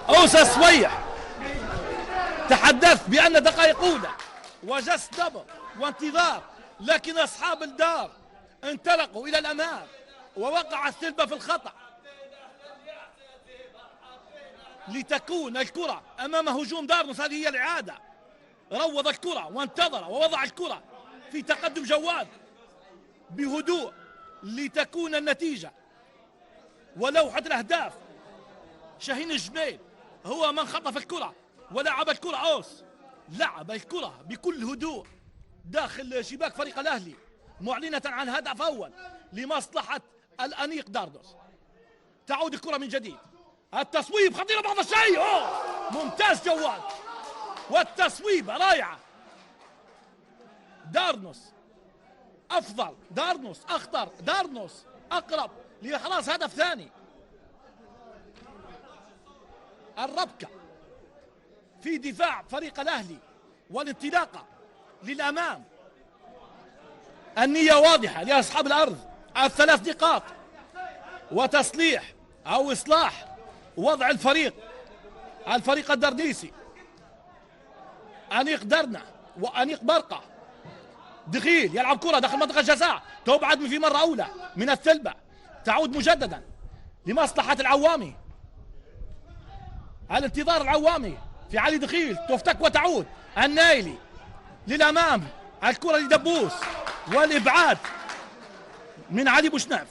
أوسى صويح تحدث بأن دقائق أولى وجس دبر وانتظار، لكن أصحاب الدار انطلقوا إلى الأمام ووقع الثلبة في الخطأ لتكون الكرة أمام هجوم دارنوس. هذه هي الإعادة. روض الكرة وانتظر ووضع الكرة في تقدم جواد بهدوء لتكون النتيجة ولوحة الأهداف. شاهين الجميل هو من خطف الكرة ولعب الكرة. أوس لعب الكرة بكل هدوء داخل شباك فريق الأهلي معلنة عن هدف أول لمصلحة الأنيق دارنوس. تعود الكرة من جديد، التصويب خطيرة بعض الشيء. ممتاز جواد، والتصويبة رائعة. دارنوس أفضل، دارنوس أخطر، دارنوس أقرب لإحراز هدف ثاني. الربكة في دفاع فريق الأهلي والانطلاقة للأمام. النية واضحة لأصحاب الأرض، الثلاث نقاط وتصليح أو إصلاح وضع الفريق الدرديسي. أنيق درنا وأنيق برقة. دخيل يلعب كرة داخل منطقة الجزاء، تبعد في مرة أولى من الثلبة، تعود مجددا لمصلحة العوامي. الانتظار العوامي في علي دخيل، تفتك وتعود. النايلي للأمام، الكرة لدبوس والإبعاد من علي بوشناف.